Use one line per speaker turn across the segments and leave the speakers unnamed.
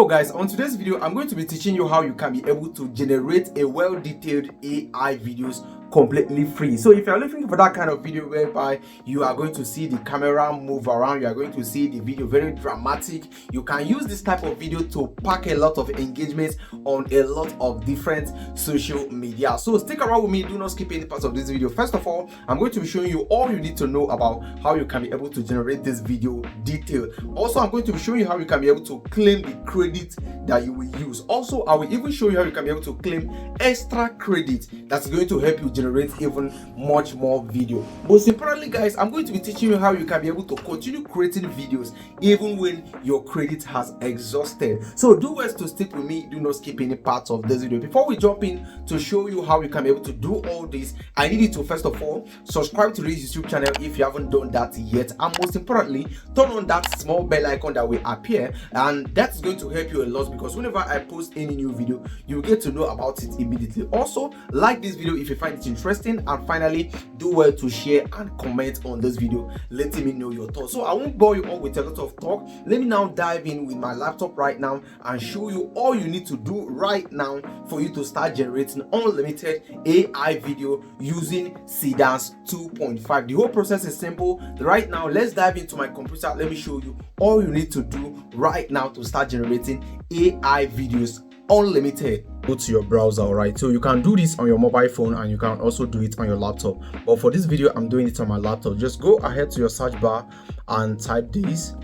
So guys, on today's video I'm going to be teaching you how you can be able to generate a well-detailed AI videos completely free. So if you're looking for that kind of video whereby you are going to see the camera move around, you are going to see the video very dramatic, you can use this type of video to pack a lot of engagement on a lot of different social media. So stick around with me, do not skip any part of this video. First of all, I'm going to be showing you all you need to know about how you can be able to generate this video detailed. Also, I'm going to be showing you how you can be able to claim the credit that you will use. Also, I will even show you how you can be able to claim extra credit that's going to help you generate even much more video. Most importantly guys, I'm going to be teaching you how you can be able to continue creating videos even when your credit has exhausted. So do well to stick with me, do not skip any parts of this video. Before we jump in to show you how you can be able to do all this, I need you to first of all subscribe to this YouTube channel if you haven't done that yet, and most importantly turn on that small bell icon that will appear, and that's going to help you a lot because whenever I post any new video you will get to know about it immediately. Also, like this video if you find it interesting, and finally do well to share and comment on this video letting me know your thoughts. So I won't bore you all with a lot of talk. Let me now dive in with my laptop right now and show you all you need to do right now for you to start generating unlimited AI video using Seedance 2.5. The whole process is simple. Right now let's dive into my computer. Let me show you all you need to do right now to start generating AI videos unlimited. Go to your browser. All right, so you can do this on your mobile phone and you can also do it on your laptop, but for this video I'm doing it on my laptop. Just go ahead to your search bar and type this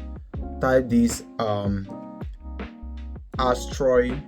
Asteroid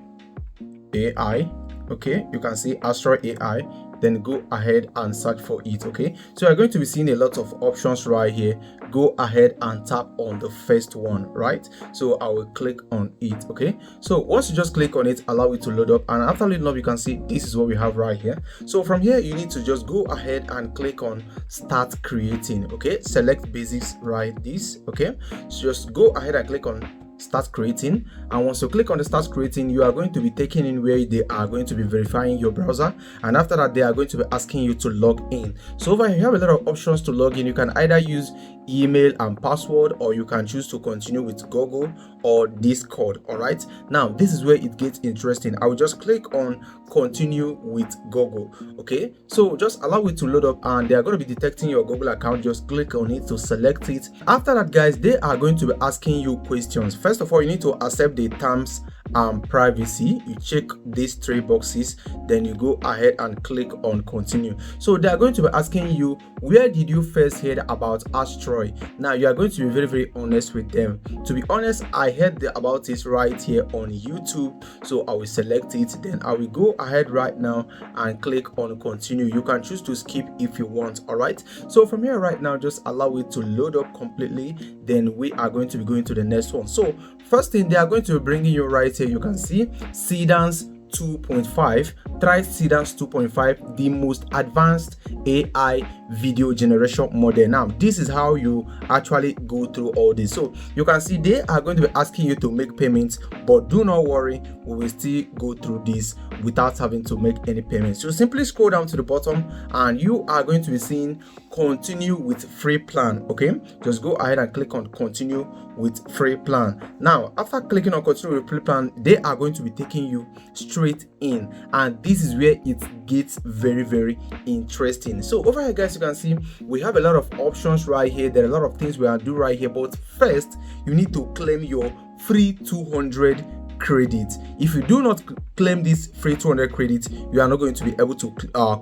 AI. Okay, you can see Asteroid AI, then go ahead and search for it. Okay, so you're going to be seeing a lot of options right here. Go ahead and tap on the first one, right? So I will click on it. Okay, so once you just click on it, allow it to load up, and after loading up you can see this is what we have right here. So from here you need to just go ahead and click on start creating. Okay, select basics, right? This. Okay, so just go ahead and click on start creating, and once you click on the start creating you are going to be taken in where they are going to be verifying your browser, and after that they are going to be asking you to log in. So over here you have a lot of options to log in. You can either use email and password, or you can choose to continue with Google or Discord. All right, now this is where it gets interesting. I will just click on continue with Google. Okay, so just allow it to load up and they are going to be detecting your Google account. Just click on it to select it. After that guys, they are going to be asking you questions. First of all, you need to accept the terms and privacy. You check these three boxes, then you go ahead and click on continue. So they are going to be asking you, where did you first hear about Asteroid? Now you are going to be very honest with them. To be honest, I heard about this right here on YouTube, so I will select it, then I will go ahead right now and click on continue. You can choose to skip if you want. All right, so from here right now just allow it to load up completely, then we are going to be going to the next one. So first thing, they are going to be bringing you right here, you can see Seedance 2.5. Try Seedance 2.5, the most advanced AI video generation model. Now this is how you actually go through all this. So you can see they are going to be asking you to make payments, but do not worry, we will still go through this without having to make any payments. So simply scroll down to the bottom and you are going to be seeing continue with free plan. Okay, just go ahead and click on continue with free plan. Now after clicking on continue with free plan, they are going to be taking you straight in, and this is where it gets very interesting. So over here guys, you can see we have a lot of options right here. There are a lot of things we are doing right here, but first you need to claim your free 200 credit. If you do not claim this free 200 credit, you are not going to be able to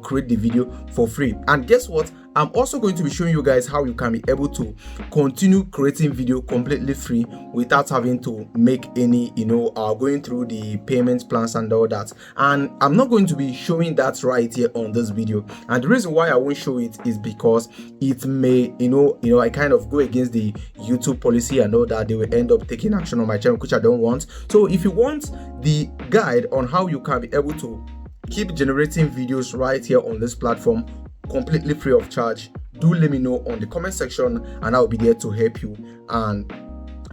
create the video for free. And guess what, I'm also going to be showing you guys how you can be able to continue creating video completely free without having to make any, going through the payment plans and all that. And I'm not going to be showing that right here on this video. And the reason why I won't show it is because it may, I kind of go against the YouTube policy and all that. They will end up taking action on my channel, which I don't want. So if you want the guide on how you can be able to keep generating videos right here on this platform completely free of charge, do let me know on the comment section and I'll be there to help you. And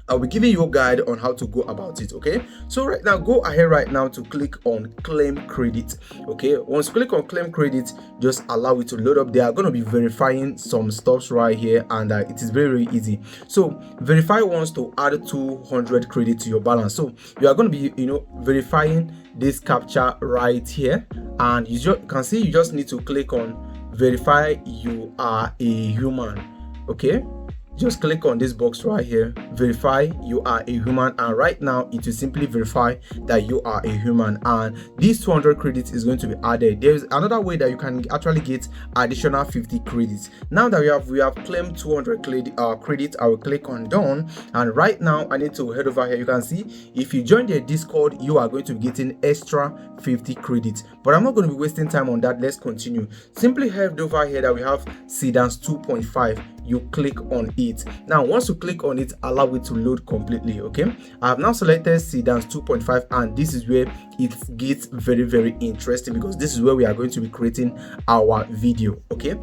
I'll be giving you a guide on how to go about it. Okay, so right now, go ahead right now to click on claim credit. Okay, once you click on claim credit, just allow it to load up. They are going to be verifying some stuffs right here, and it is very, very easy. So verify wants to add 200 credit to your balance. So you are going to be verifying this captcha right here, and you can see you just need to click on verify you are a human. Okay, just click on this box right here, verify you are a human, and right now it will simply verify that you are a human, and these 200 credits is going to be added. There's another way that you can actually get additional 50 credits. Now that we have claimed 200 credits, I will click on done, and right now I need to head over here. You can see if you join the Discord, you are going to be getting extra 50 credits, but I'm not going to be wasting time on that. Let's continue. Simply head over here that we have Seedance 2.5. you click on it. Now once you click on it, allow it to load completely. Okay, I have now selected Seedance 2.5, and this is where it gets very, very interesting, because this is where we are going to be creating our video. Okay,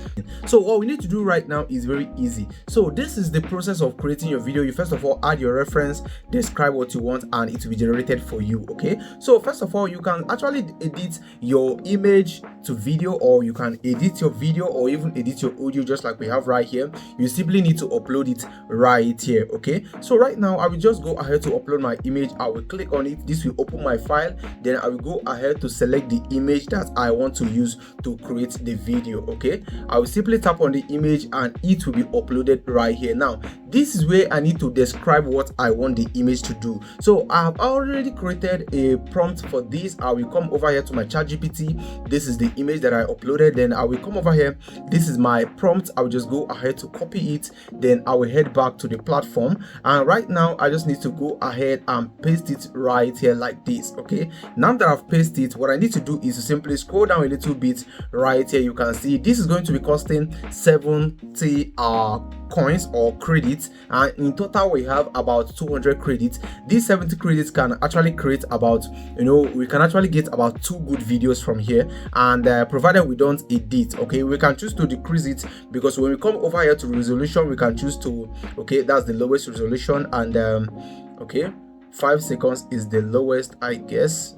so what we need to do right now is very easy. So this is the process of creating your video. You first of all add your reference, describe what you want, and it will be generated for you. Okay, so first of all, you can actually edit your image to video, or you can edit your video or even edit your audio just like we have right here. You simply need to upload it right here. Okay, so right now I will just go ahead to upload my image. I will click on it. This will open my file. Then I will go ahead to select the image that I want to use to create the video. Okay, I will simply tap on the image and it will be uploaded right here. Now this is where I need to describe what I want the image to do. So I have already created a prompt for this. I will come over here to my ChatGPT. This is the image that I uploaded. Then I will come over here. This is my prompt. I will just go ahead to copy it. Then I will head back to the platform, and right now I just need to go ahead and paste it right here like this. Okay, now that I've pasted it, what I need to do is to simply scroll down a little bit. Right here you can see this is going to be costing 70 coins or credits, and in total we have about 200 credits. These 70 credits can actually create about, we can actually get about 2 good videos from here, and provided we don't edit. Okay, we can choose to decrease it, because when we come over here to resolution, we can choose to, okay, that's the lowest resolution, and okay, 5 seconds is the lowest, I guess.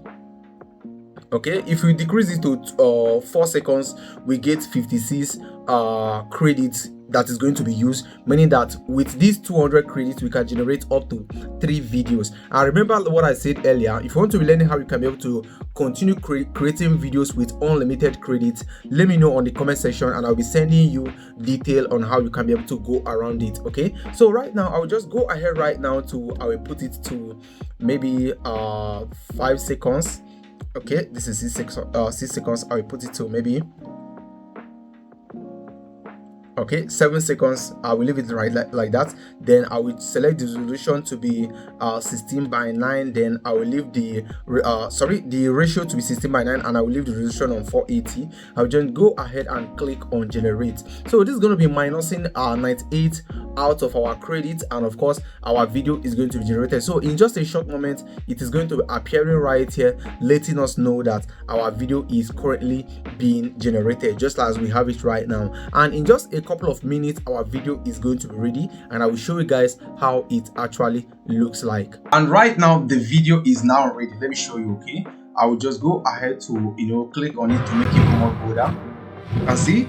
Okay, if we decrease it to 4 seconds, we get 56 credits that is going to be used, meaning that with these 200 credits we can generate up to 3 videos. And remember what I said earlier, if you want to be learning how you can be able to continue creating videos with unlimited credits, let me know on the comment section, and I'll be sending you detail on how you can be able to go around it. Okay, so right now I will just go ahead right now to, I will put it to maybe 5 seconds. Okay, this is 6 seconds. I will put it to maybe, okay, 7 seconds. I will leave it right like that. Then I will select the resolution to be 16:9. Then I will leave the ratio to be 16:9, and I will leave the resolution on 480. I'll just go ahead and click on generate. So this is going to be minusing 98 out of our credits, and of course our video is going to be generated. So in just a short moment, it is going to be appearing right here, letting us know that our video is currently being generated, just as we have it right now. And in just a couple of minutes, our video is going to be ready, and I will show you guys how it actually looks like. And right now the video is now ready. Let me show you. Okay, I will just go ahead to click on it to make it more bolder. You can see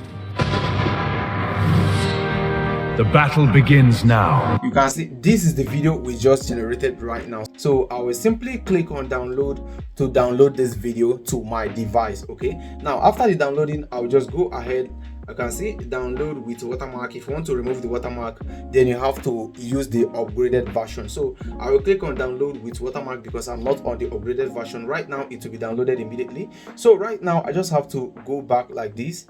the battle begins now.
You can see this is the video we just generated right now. So I will simply click on download to download this video to my device. Okay, now after the downloading, I will just go ahead. I can see download with watermark. If you want to remove the watermark, then you have to use the upgraded version. So I will click on download with watermark because I'm not on the upgraded version right now. It will be downloaded immediately. So right now I just have to go back like this,